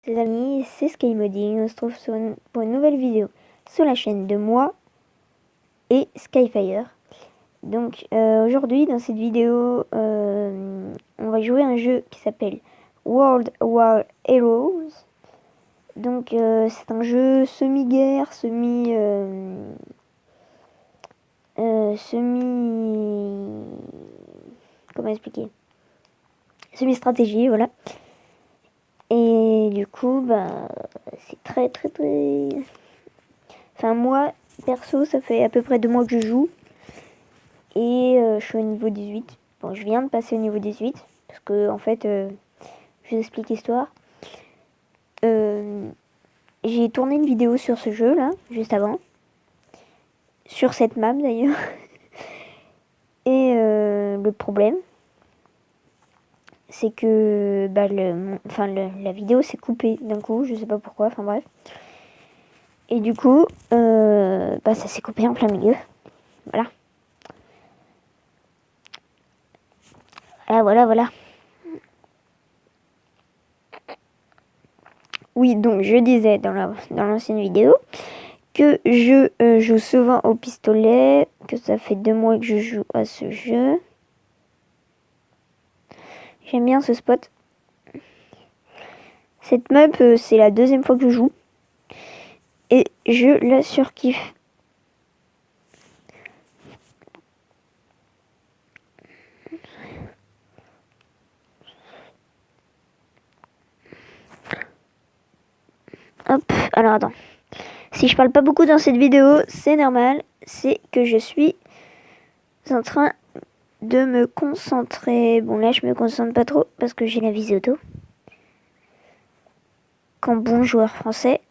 Les amis, c'est SkyModding, on se trouve pour une nouvelle vidéo sur la chaîne de moi et Skyfire. Donc aujourd'hui dans cette vidéo, on va jouer à un jeu qui s'appelle World War Heroes. Donc c'est un jeu semi-guerre, comment expliquer, semi-stratégie, voilà. Et du coup, c'est très... Enfin, moi, perso, ça fait à peu près 2 mois que je joue. Et je suis au niveau 18. Bon, je viens de passer au niveau 18. Parce que, en fait, je vous explique l'histoire. J'ai tourné une vidéo sur ce jeu, là, juste avant. Sur cette map, d'ailleurs. Et le problème, c'est que la vidéo s'est coupée d'un coup, je sais pas pourquoi, enfin bref. Et du coup, ça s'est coupé en plein milieu. Voilà. Voilà. Oui, donc je disais dans l'ancienne vidéo que je joue souvent au pistolet, que ça fait 2 mois que je joue à ce jeu. J'aime bien ce spot. Cette map, c'est la 2e fois que je joue. Et je la surkiffe. Hop, alors attends. Si je parle pas beaucoup dans cette vidéo, c'est normal. C'est que je suis en train de me concentrer. Bon, là, je me concentre pas trop parce que j'ai la visée auto. Qu'en bon joueur français.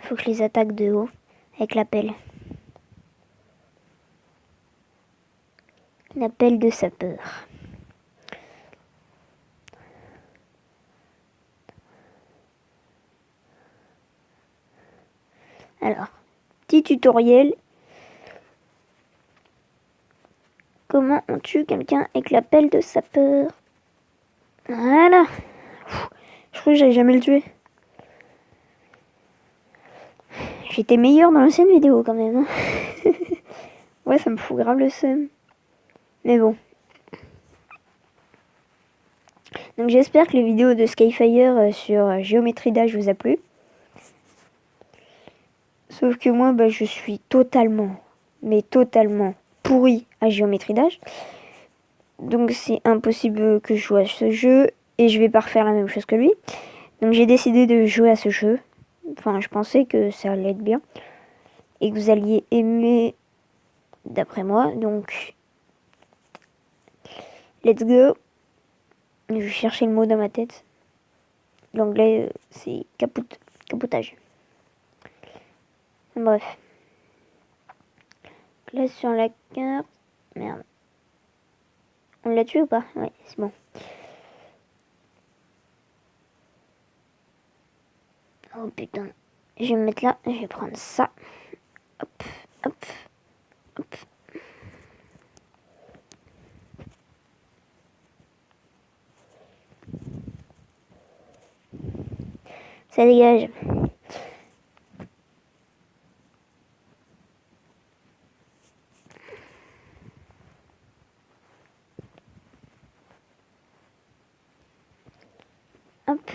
Faut que je les attaque de haut avec l'appel. L'appel de sapeur. Alors, petit tutoriel. Comment on tue quelqu'un avec l'appel de sapeur? Voilà. Je crois que j'allais jamais le tuer. J'étais meilleur dans l'ancienne vidéo quand même. Hein. Ouais, ça me fout grave le seum. Mais bon. Donc j'espère que les vidéos de Skyfire sur Géométrie d'âge vous a plu. Sauf que moi, je suis totalement pourri à Géométrie d'âge. Donc c'est impossible que je joue à ce jeu et je vais pas refaire la même chose que lui. Donc j'ai décidé de jouer à ce jeu. Enfin, je pensais que ça allait être bien et que vous alliez aimer d'après moi. Donc let's go. Je vais chercher le mot dans ma tête. L'anglais, c'est capotage. Bref. Là, sur la carte... Merde. On l'a tué ou pas? Ouais, c'est bon. Oh putain. Je vais me mettre là. Je vais prendre ça. Hop, hop, hop. Ça dégage. Hop.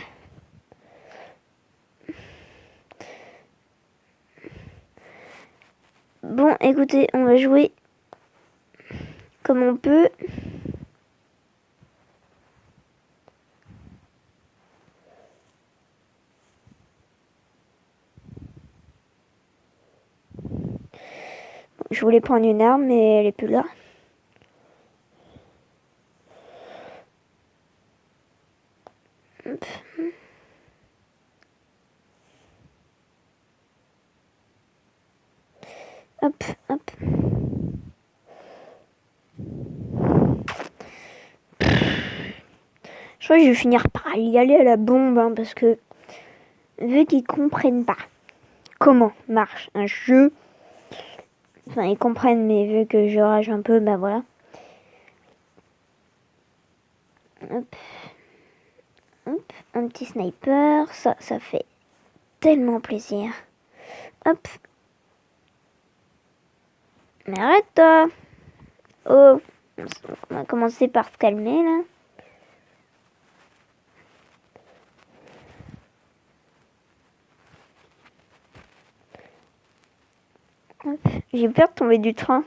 Bon, écoutez, on va jouer comme on peut. Je voulais prendre une arme, mais elle est plus là. Hop. Hop, hop. Je crois que je vais finir par y aller à la bombe, hein, parce que vu qu'ils comprennent pas comment marche un jeu, Enfin, ils comprennent, mais vu que je rage un peu, bah voilà. Hop. Hop, un petit sniper, ça fait tellement plaisir. Hop. Mais arrête-toi. Oh, on va commencer par se calmer là. J'ai peur de tomber du train.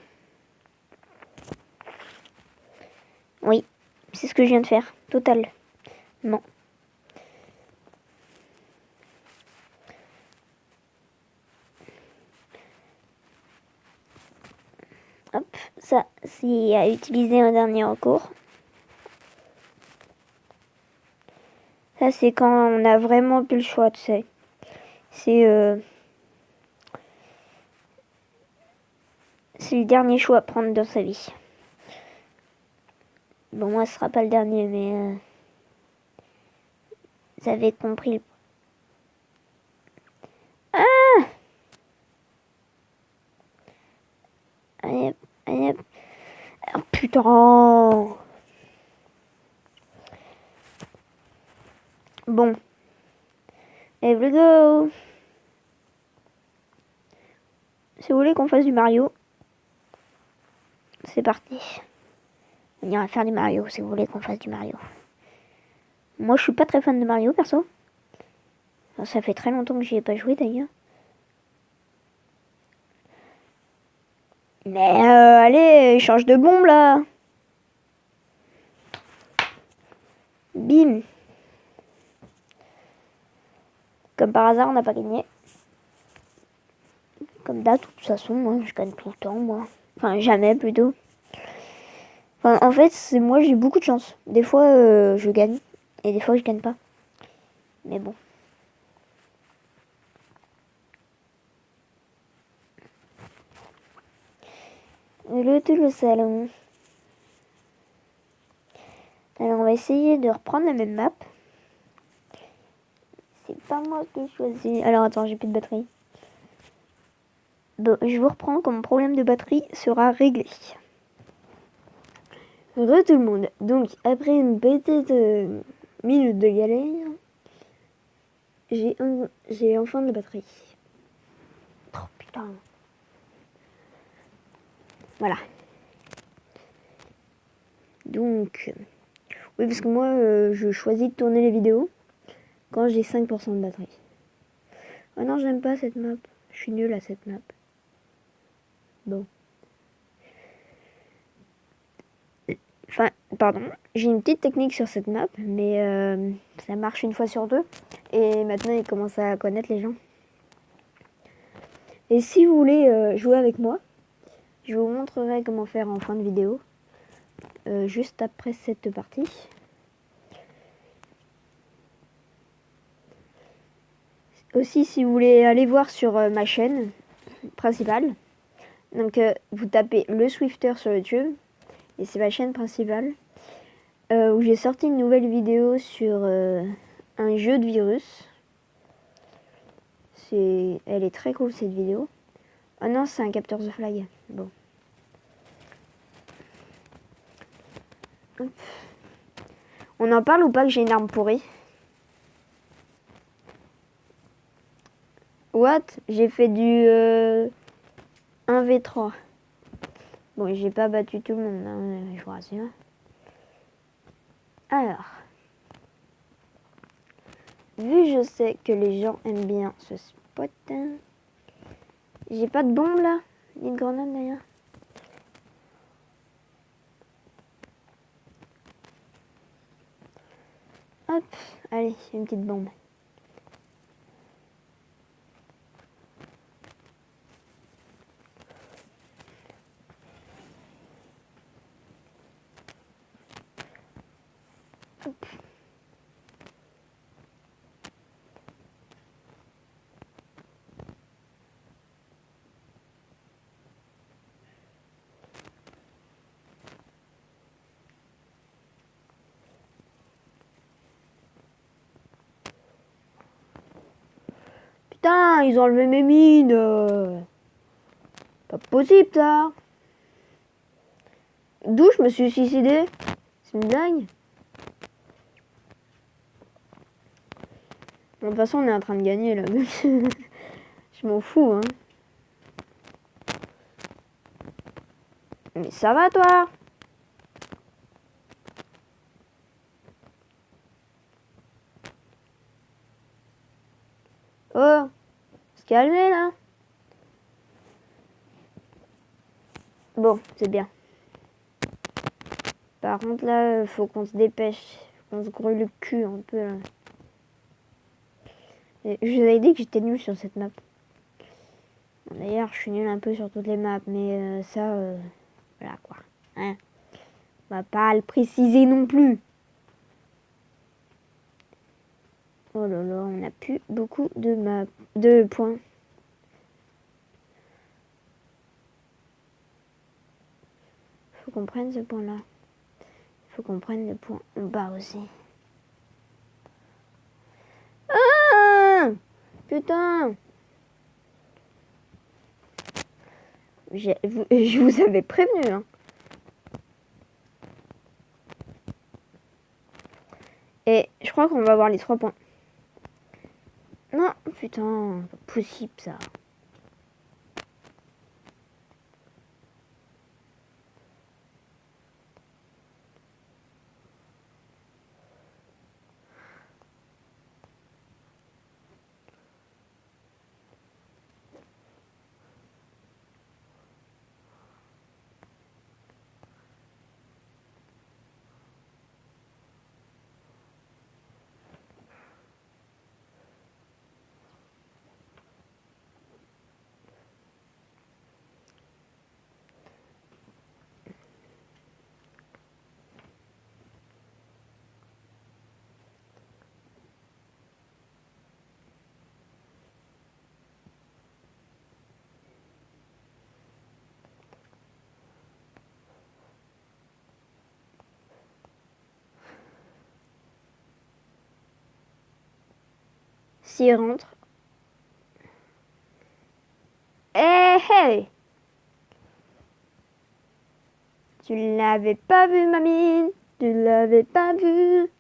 Oui, c'est ce que je viens de faire. Total. Non. Hop, ça, c'est à utiliser en dernier recours. Ça, c'est quand on a vraiment plus le choix, tu sais. C'est le dernier choix à prendre dans sa vie. Bon, moi, ce sera pas le dernier, mais vous avez compris. Ah! Allez, allez. Oh, putain! Bon. Here we go! Si vous voulez qu'on fasse du Mario, c'est parti. On ira faire du Mario si vous voulez qu'on fasse du Mario. Moi, je suis pas très fan de Mario, perso. Ça fait très longtemps que j'y ai pas joué, d'ailleurs. Mais allez, change de bombe, là. Bim. Comme par hasard, on n'a pas gagné. Comme d'hab, de toute façon, moi, je gagne tout le temps, moi. Enfin, jamais, plutôt. Enfin, en fait, c'est moi, j'ai beaucoup de chance. Des fois, je gagne. Et des fois, je gagne pas. Mais bon. Le salon. Alors, on va essayer de reprendre la même map. C'est pas moi qui ai choisi. Alors, attends, j'ai plus de batterie. Bon, je vous reprends quand mon problème de batterie sera réglé. Re tout le monde. Donc, après une petite minute de galère, j'ai enfin de la batterie. Oh putain. Voilà. Donc, oui, parce que moi, je choisis de tourner les vidéos quand j'ai 5% de batterie. Oh non, j'aime pas cette map. Je suis nulle à cette map. Bon. Enfin, pardon. J'ai une petite technique sur cette map, mais ça marche une fois sur deux. Et maintenant, ils commencent à connaître les gens. Et si vous voulez jouer avec moi, je vous montrerai comment faire en fin de vidéo. Juste après cette partie. Aussi, si vous voulez aller voir sur ma chaîne principale, donc vous tapez le Swifter sur YouTube, et c'est ma chaîne principale, où j'ai sorti une nouvelle vidéo sur un jeu de virus. Elle est très cool cette vidéo. Ah non, c'est un capteur the flag. Bon. Hop. On en parle ou pas que j'ai une arme pourrie? What? J'ai fait du 1v3. Bon, j'ai pas battu tout le monde, hein, je vous rassure. Alors, vu je sais que les gens aiment bien ce spot, j'ai pas de bombe là, ni de grenade d'ailleurs. Hop, allez, une petite bombe. Hop. Putain, ils ont enlevé mes mines. Pas Pas possible ça. D'où je me suis suicidé? C'est une blague? Bon, de toute façon, on est en train de gagner là. Je m'en fous, hein. Mais ça va, toi? Oh, se calmer là. Bon, c'est bien. Par contre, là, faut qu'on se dépêche. Faut qu'on se grue le cul un peu là. Et je vous avais dit que j'étais nulle sur cette map. D'ailleurs, je suis nulle un peu sur toutes les maps, mais ça, voilà quoi. Hein, on va pas le préciser non plus. Oh là là, on a plus beaucoup de maps, de points. Faut qu'on prenne ce point là. Faut qu'on prenne le point en bas aussi. Ah, putain! Je vous avais prévenu, hein. Et je crois qu'on va avoir les 3 points. Non, putain, pas possible ça. S'il rentre. Hé hé! Tu l'avais pas vu, mamie? Tu l'avais pas vu?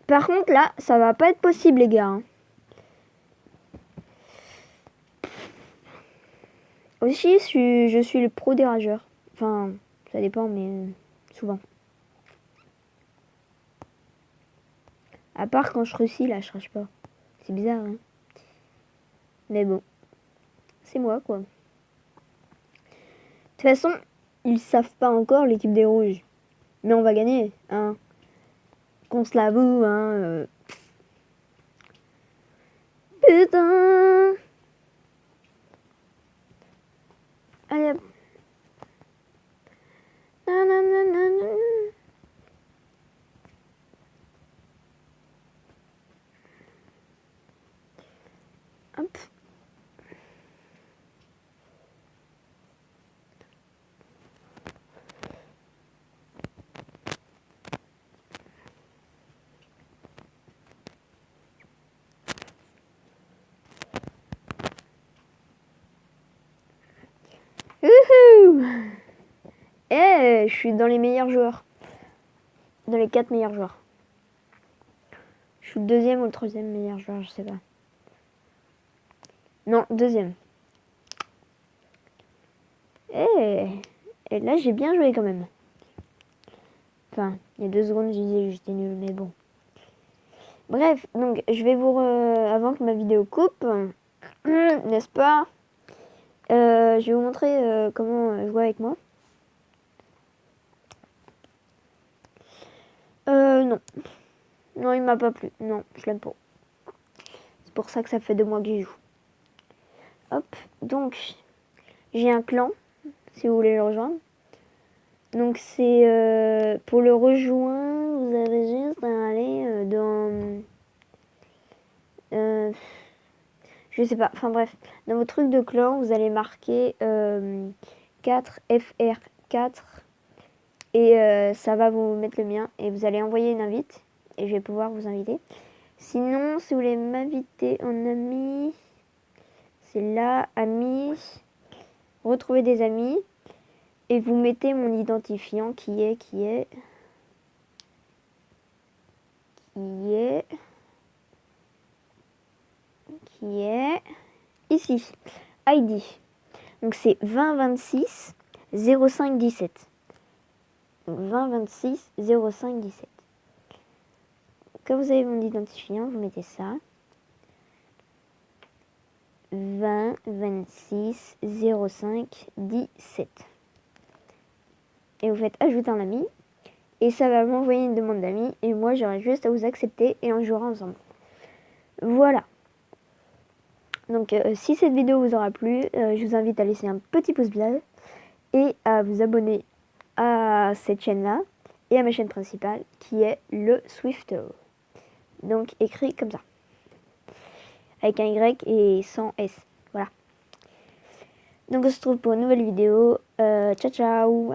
Par contre, là, ça va pas être possible, les gars. Hein. Aussi, je suis le pro des rageurs. Enfin, ça dépend, mais souvent. À part quand je réussis, là, je rage pas. C'est bizarre, hein. Mais bon, c'est moi, quoi. De toute façon, ils savent pas encore l'équipe des rouges. Mais on va gagner, hein. Qu'on se l'avoue, hein. Putain! Allez, hop. Nanana. Hop. Wouhou! Eh, je suis dans les meilleurs joueurs. Dans les 4 meilleurs joueurs. Je suis le 2e ou le 3e meilleur joueur, je sais pas. Non, 2e. Et là, j'ai bien joué quand même. Enfin, il y a 2 secondes, je disais j'étais nul, mais bon. Bref, donc je vais vous... avant que ma vidéo coupe, n'est-ce pas? Je vais vous montrer comment jouer avec moi. Non. Non, il m'a pas plu. Non, je l'aime pas. C'est pour ça que ça fait 2 mois que j'y joue. Hop, donc, j'ai un clan, si vous voulez le rejoindre. Donc c'est pour le rejoindre, vous avez juste à aller dans... je sais pas, enfin bref, dans vos trucs de clan, vous allez marquer 4FR4 et ça va vous mettre le mien et vous allez envoyer une invite et je vais pouvoir vous inviter. Sinon, si vous voulez m'inviter en ami, C'est là, amis, retrouver des amis. Et vous mettez mon identifiant qui est ici. ID. Donc c'est 2026 05 17. Donc 2026 05 17. Quand vous avez mon identifiant, vous mettez ça. 20 26 05 17. Et vous faites ajouter un ami. Et ça va m'envoyer une demande d'amis. Et moi, j'aurai juste à vous accepter et on jouera ensemble. Voilà. Donc, si cette vidéo vous aura plu, je vous invite à laisser un petit pouce bleu et à vous abonner à cette chaîne-là et à ma chaîne principale qui est le Swifto. Donc, écrit comme ça. Avec un Y et sans S. Voilà. Donc, on se retrouve pour une nouvelle vidéo. Ciao, ciao!